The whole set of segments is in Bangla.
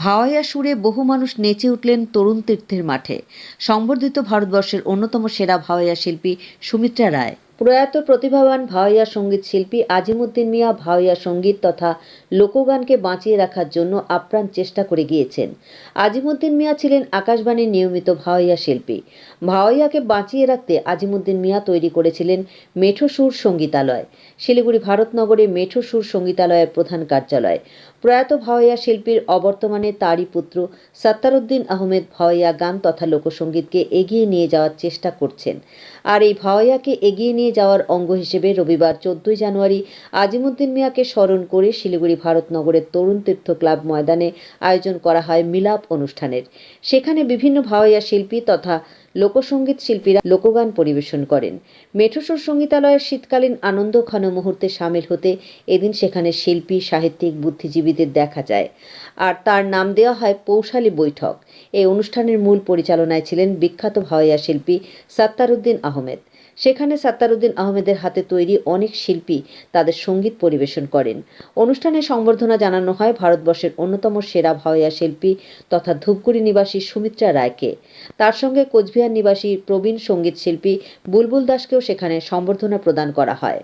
ভাওয়াইয়া সুরে বহু মানুষ নেচে উঠলেন তরুণ তীর্থের মাঠে। সংবর্ধিত ভারতবর্ষের অন্যতম সেরা ভাওয়াইয়া শিল্পী সুমিত্রা রায়। প্রয়াত প্রতিভাবান ভাওয়াইয়া সঙ্গীত শিল্পী আজিমুদ্দিন মিয়া ভাওয়াইয়া সঙ্গীত তথা লোকগানকে বাঁচিয়ে রাখার জন্য আপ্রাণ চেষ্টা করে গিয়েছেন। আজিমুদ্দিন মিয়া ছিলেন আকাশবাণীর নিয়মিত ভাওয়াইয়া শিল্পী। ভাওয়াইয়াকে বাঁচিয়ে রাখতে আজিমুদ্দিন মিয়া তৈরি করেছিলেন মেঠো সুর সঙ্গীতালয়। শিলিগুড়ি ভারতনগরে মেঠো সুর সঙ্গীতালয়ের প্রধান কার্যালয়। প্রয়াত ভাওয়াইয়া শিল্পীর অবর্তমানে তারই পুত্র সাত্তারউদ্দিন আহমেদ ভাওয়াইয়া গান তথা লোকসঙ্গীতকে এগিয়ে নিয়ে যাওয়ার চেষ্টা করছেন। আর এই ভাওয়াইয়াকে এগিয়ে নিয়ে যাওয়ার অঙ্গ হিসেবে রবিবার 14 জানুয়ারি আজিমুদ্দিন মিয়াকে স্মরণ করে শিলিগুড়ি ভারতনগরের তরুণ তীর্থ ক্লাব ময়দানে আয়োজন করা হয় মিলাপ অনুষ্ঠানের। সেখানে বিভিন্ন ভাওয়াইয়া শিল্পী তথা লোকসঙ্গীত শিল্পীরা লোকগান পরিবেশন করেন। মেঠো সুর সঙ্গীতালয়ের শীতকালীন আনন্দ ঘন মুহূর্তে সামিল হতে এদিন সেখানে শিল্পী, সাহিত্যিক, বুদ্ধিজীবীদের দেখা যায়। আর তার নাম দেওয়া হয় পৌশালী বৈঠক। এই অনুষ্ঠানের মূল পরিচালনায় ছিলেন বিখ্যাত ভাওয়াইয়া শিল্পী সাত্তারউদ্দিন আহমেদ। সেখানে সাত্তারউদ্দিন আহমেদের হাতে তৈরি অনেক শিল্পী তাদের সঙ্গীত পরিবেশন করেন। অনুষ্ঠানে সংবর্ধনা জানানো হয় ভারতবর্ষের অন্যতম সেরা ভাওয়াইয়া শিল্পী তথা ধূপগুড়ি নিবাসী সুমিত্রা রায়কে। তার সঙ্গে কোচবিহার নিবাসী প্রবীণ সঙ্গীত শিল্পী বুলবুল দাসকেও সেখানে সংবর্ধনা প্রদান করা হয়।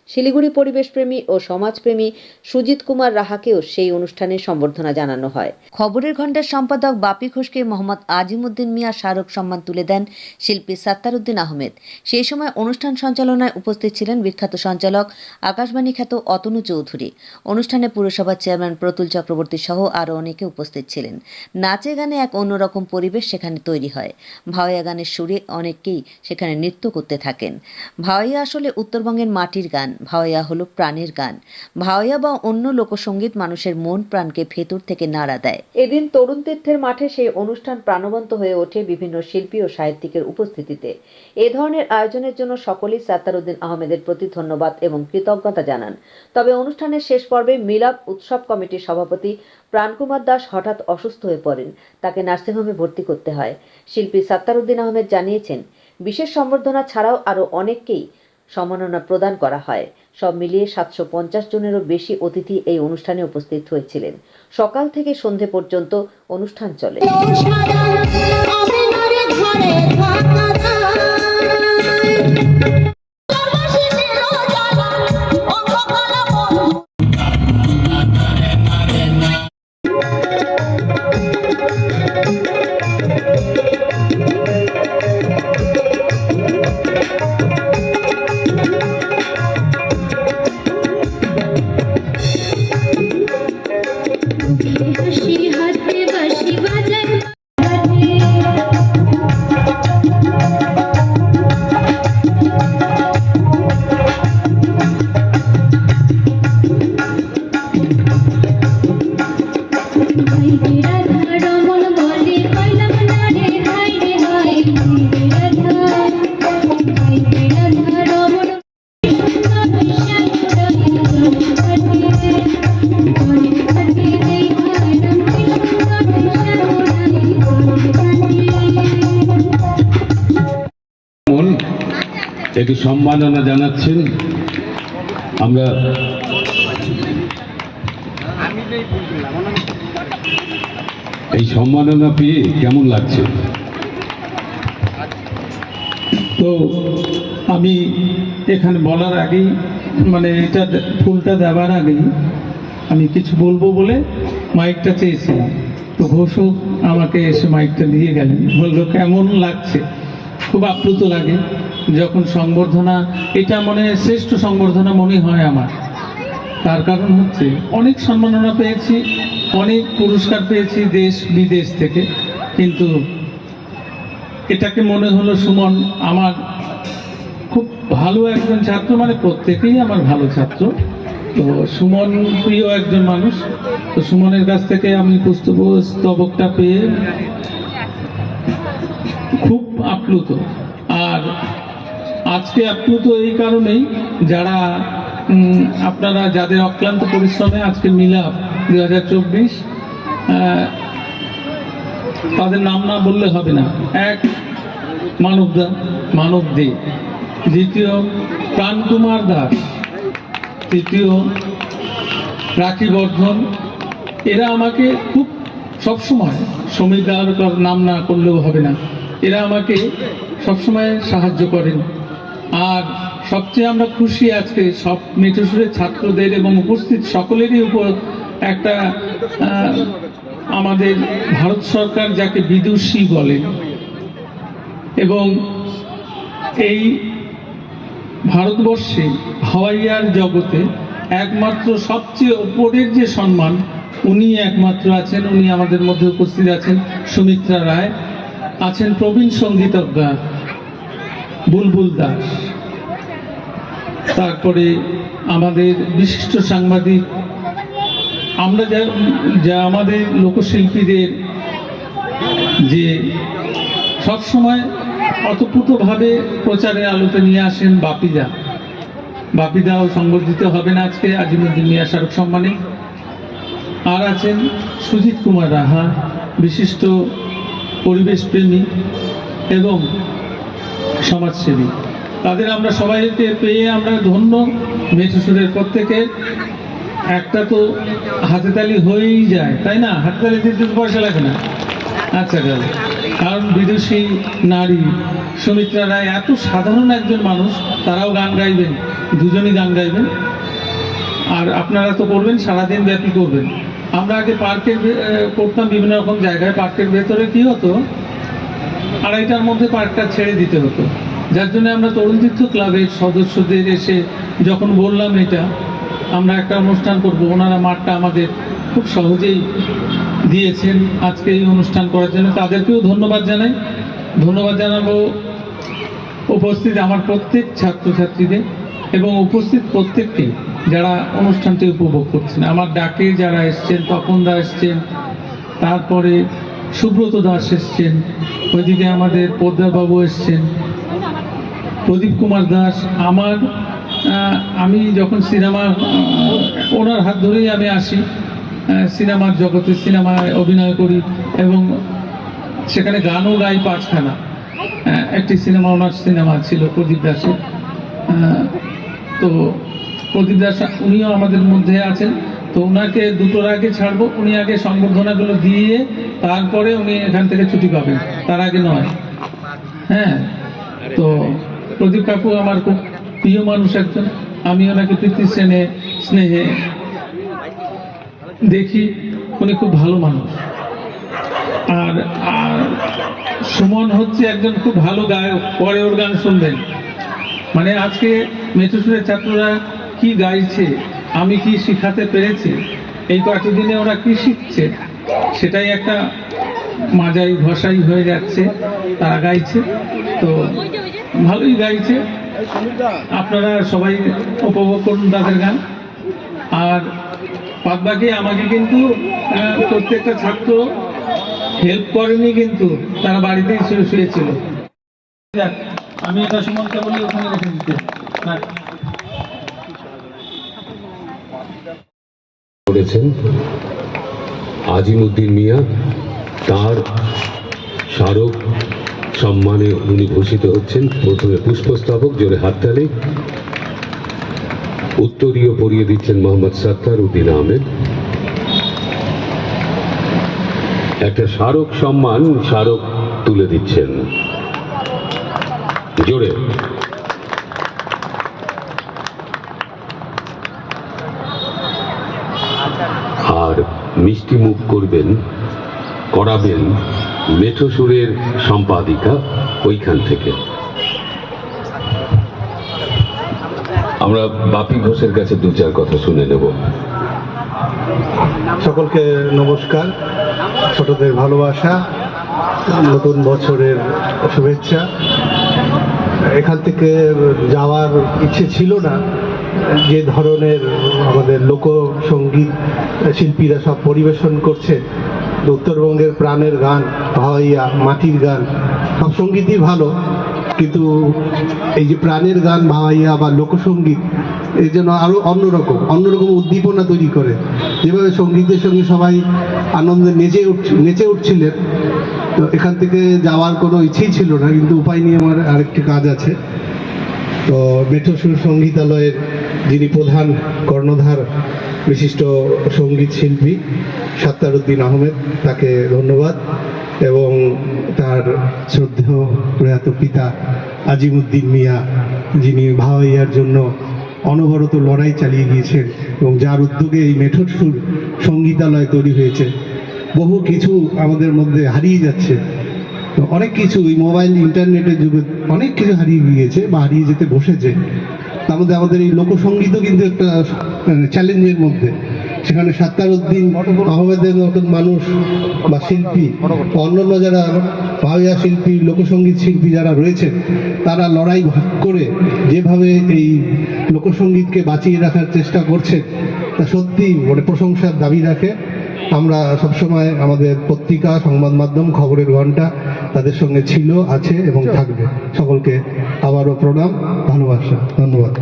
শিলিগুড়ি পরিবেশপ্রেমী ও সমাজপ্রেমী সুজিত কুমার রাহাকেও সেই অনুষ্ঠানে সম্বর্ধনা জানানো হয়। খবরের ঘণ্টার সম্পাদক বাপি ঘোষকে মোহাম্মদ আজিমুদ্দিন মিয়া স্মারক সম্মান তুলে দেন শিল্পী সাত্তারউদ্দিন আহমেদ। সেই সময় অনুষ্ঠান সঞ্চালনায় উপস্থিত ছিলেন বিখ্যাত সঞ্চালক আকাশবাণী খ্যাত অতনু চৌধুরী। অনুষ্ঠানে পুরসভার চেয়ারম্যান প্রতুল চক্রবর্তী সহ আরও অনেকে উপস্থিত ছিলেন। নাচে গানে এক অন্যরকম পরিবেশ সেখানে তৈরি হয়। ভাওয়াইয়া গানের সুরে অনেকেই সেখানে নৃত্য করতে থাকেন। ভাওয়াইয়া আসলে উত্তরবঙ্গের মাটির গান। ভাওয়াইয়া হলো প্রাণের গান। ভাওয়াইয়া বা অন্য লোকসঙ্গীত মানুষের মন প্রাণকে ভেতর থেকে নাড়া দেয়। এদিন তরুণ তীর্থের মাঠে সেই অনুষ্ঠান প্রাণবন্ত হয়ে ওঠে বিভিন্ন শিল্পী ও সাহিত্যিকের উপস্থিতিতে। এ ধরনের আয়োজনের জন্য সকলেই সাত্তারউদ্দিন আহমেদের প্রতি ধন্যবাদ এবং কৃতজ্ঞতা জানান। তবে অনুষ্ঠানের শেষ পর্বে মিলাপ উৎসব কমিটির সভাপতি প্রাণকুমার দাস হঠাৎ অসুস্থ হয়ে পড়েন। তাকে নার্সিংহোমে ভর্তি করতে হয়। শিল্পী সাত্তারউদ্দিন আহমেদ জানিয়েছেন, বিশেষ সম্বর্ধনা ছাড়াও আরও অনেককেই সম্মাননা প্রদান করা হয়। সব মিলিয়ে 750 জনেরও বেশি অতিথি এই অনুষ্ঠানে উপস্থিত হয়েছিলেন। সকাল থেকে সন্ধে পর্যন্ত অনুষ্ঠান চলে। একটি সম্মাননা জানাচ্ছেন। আমরা এই সম্মাননা পেয়ে কেমন লাগছে? তো আমি এখানে বলার আগেই এটা ফুলটা দেওয়ার আগেই আমি কিছু বলবো বলে মাইকটা চেয়েছিলাম। তো ঘোষক আমাকে এসে মাইকটা দিয়ে গেলেন, বললো কেমন লাগছে। খুব আপ্লুত লাগে যখন সংবর্ধনা, এটা শ্রেষ্ঠ সংবর্ধনা মনে হয় আমার। তার কারণ হচ্ছে অনেক সম্মাননা পেয়েছি, অনেক পুরস্কার পেয়েছি দেশ বিদেশ থেকে, কিন্তু এটাকে মনে হলো সুমন আমার খুব ভালো একজন ছাত্র, মানে প্রত্যেকেই আমার ভালো ছাত্র। তো সুমন প্রিয় একজন মানুষ। তো সুমনের কাছ থেকে আমি পুস্তকটা পেয়ে খুব আপ্লুত। আর আজকে আপ্লুত এই কারণেই, যারা আপনারা যাদের অক্লান্ত পরিশ্রমে আজকে মিলাপ 2024, তাদের নাম না বললে হবে না। এক, মানব দে, দ্বিতীয় প্রাণকুমার দাস, তৃতীয় রাখি বর্ধন। এরা আমাকে খুব সবসময়, সমীর দালকর নাম না করলেও হবে না, এরা আমাকে সবসময় সাহায্য করেন। আর সবচেয়ে আমরা খুশি আজকে সব মেট্রোসুরের ছাত্রদের এবং উপস্থিত সকলেরই উপর একটা আমাদের ভারত সরকার যাকে বিদুষী বলেন, এবং এই ভারতবর্ষে হাওয়াইয়ার জগতে একমাত্র সবচেয়ে ওপরের যে সম্মান, উনি একমাত্র আছেন। উনি আমাদের মধ্যে উপস্থিত আছেন সুমিত্রা রায়, আছেন প্রবীণ সঙ্গীতজ্ঞা বুলবুল দাস, তারপরে আমাদের বিশিষ্ট সাংবাদিক, আমরা যা আমাদের লোকশিল্পীদের যে সবসময় অতপ্রুতভাবে প্রচারের আলোতে নিয়ে আসেন বাপিদাও সংবর্ধিত হবেন আজকে আজিমুদ্দিন মিয়া স্মারক সম্মানে। আর আছেন সুজিত কুমার রাহা, বিশিষ্ট পরিবেশ প্রেমী এবং সমাজসেবী। তাদের আমরা সবাইকে পেয়ে আমরা ধন্য। মেট্রোসুরের প্রত্যেকে একটা তো হাতে তালি হয়েই যায়, তাই না? হাতে তালি দিতে পয়সা লাগে না। আচ্ছা গেল, কারণ বিদুষী নারী সুমিত্রা রায় এত সাধারণ একজন মানুষ, তারাও গান গাইবেন, দুজনই গান গাইবেন। আর আপনারা তো করবেন, সারাদিন ব্যাপী করবেন। আমরা আগে পার্কে করতাম বিভিন্ন রকম জায়গায়। পার্কের ভেতরে কি হতো, 2:30টার মধ্যে পার্কটা ছেড়ে দিতে হতো, যার জন্য আমরা তরুণ তীর্থ ক্লাবের সদস্যদের এসে যখন বললাম এটা আমরা একটা অনুষ্ঠান করব, ওনারা মাঠটা আমাদের খুব সহজেই দিয়েছেন আজকে এই অনুষ্ঠান করার জন্য। তাদেরকেও ধন্যবাদ জানাই। ধন্যবাদ জানাবো উপস্থিত আমার প্রত্যেক ছাত্রছাত্রীদের এবং উপস্থিত প্রত্যেককে যারা অনুষ্ঠানটি উপভোগ করছেন। আমার ডাকে যারা এসছেন, তপন দা এসছেন, তারপরে সুব্রত দাস এসছেন, ওইদিকে আমাদের পোদ্দারবাবু এসছেন, প্রদীপ কুমার দাস। আমি যখন সিনেমা, ওনার হাত ধরেই আমি আসি সিনেমার জগতে, সিনেমায় অভিনয় করি এবং সেখানে গানও গাই 5খানা। একটি সিনেমা, ওনার সিনেমা ছিল প্রদীপ দাসের। তো প্রদীপ দাস উনিও আমাদের মধ্যে আছেন। তো ওনাকে দুটোর আগে ছাড়বো, উনি আগে সংবর্ধনাগুলো দিয়ে তারপরে উনি এখান থেকে ছুটি পাবেন, তার আগে নয়। হ্যাঁ, তো প্রদীপ কাকু আমার খুব প্রিয় মানুষ একজন। আমি ওনাকে প্রীতি স্নেহে দেখি, উনি খুব ভালো মানুষ। আর সুমন হচ্ছে একজন খুব ভালো গায়ক, পরে ওর গান শুনবেন। মানে আজকে মেট্রোসুরের ছাত্ররা কি গাইছে, আমি কি শিখাতে পেরেছি, এই কতদিনে ওরা কি শিখছে, সেটাই একটা মাজাই ঘষাই হয়ে যাচ্ছে। তারা গাইছে, তো ভালোই গাইছে। আপনারা সবাই উপভোগ করুন তাদের গান। আর বাদবাকি আমাকে কিন্তু প্রত্যেকটা ছাত্র হেল্প করেনি, কিন্তু তারা বাড়িতেই শুয়েছিল। আমি এটা সুমনকে বলি ওখানে রেখে দিতে। করেছেন আজিমুদ্দিন মিয়া, তার স্মারক সম্মানে উনি ভূষিত হচ্ছেন। প্রথমে পুষ্পস্তবক, জোরে হাততালি। উত্তরীয় পরিয়ে দিচ্ছেন মোহাম্মদ সত্তার উদ্দিন আহমেদ। একটা স্মারক সম্মান, স্মারক তুলে দিচ্ছেন জোরে। আর মিষ্টি মুখ করাবেন মেট্রোসুরের সম্পাদিকা ওইখান থেকে। আমরা বাপি ঘোষের কাছে 2-4 কথা শুনে নেব। সকলকে নমস্কার, ছোটদের ভালোবাসা নতুন বছরের শুভেচ্ছা। এখান থেকে যাওয়ার ইচ্ছে ছিল না, যে ধরনের আমাদের লোকসঙ্গীত শিল্পীরা সব পরিবেশন করছে, উত্তরবঙ্গের প্রাণের গান, ভাওয়াইয়া, মাটির গান, সব সঙ্গীতই ভালো, কিন্তু এই যে প্রাণের গান, ভাওয়াইয়া বা লোকসঙ্গীত, এই জন্য আরও অন্যরকম উদ্দীপনা তৈরি করে। যেভাবে সঙ্গীতের সঙ্গে সবাই আনন্দে নেচে উঠছিলেন, তো এখান থেকে যাওয়ার কোনো ইচ্ছেই ছিল না, কিন্তু উপায় নিয়ে আমার আরেকটি কাজ আছে। তো মেঠো সুর সঙ্গীতালয়ের যিনি প্রধান কর্ণধার বিশিষ্ট সঙ্গীত শিল্পী সাত্তারউদ্দিন আহমেদ, তাকে ধন্যবাদ, এবং তার শ্রদ্ধেয় প্রয়াত পিতা আজিমউদ্দিন মিয়া, যিনি ভাওয়াইয়ার জন্য অনবরত লড়াই চালিয়ে গিয়েছেন এবং যার উদ্যোগে এই মেঠো সুর সঙ্গীতালয় তৈরি হয়েছে। বহু কিছু আমাদের মধ্যে হারিয়ে যাচ্ছে, তো অনেক কিছু এই মোবাইল ইন্টারনেটের যুগে অনেক কিছু হারিয়ে গিয়েছে বা হারিয়ে যেতে বসেছে। তার মধ্যে আমাদের এই লোকসঙ্গীতও কিন্তু একটা চ্যালেঞ্জের মধ্যে। সেখানে সাত্তারউদ্দিন আহমেদের মতন মানুষ বা শিল্পী, অন্যান্য যারা ভাওয়াইয়া শিল্পী, লোকসঙ্গীত শিল্পী যারা রয়েছে, তারা লড়াই করে যেভাবে এই লোকসঙ্গীতকে বাঁচিয়ে রাখার চেষ্টা করছে, তা সত্যি প্রশংসার দাবি রাখে। আমরা সবসময় আমাদের পত্রিকা, সংবাদ মাধ্যম, খবরের ঘন্টা তাদের সঙ্গে ছিল, আছে এবং থাকবে। সকলকে আবারও প্রণাম, ভালোবাসা, ধন্যবাদ।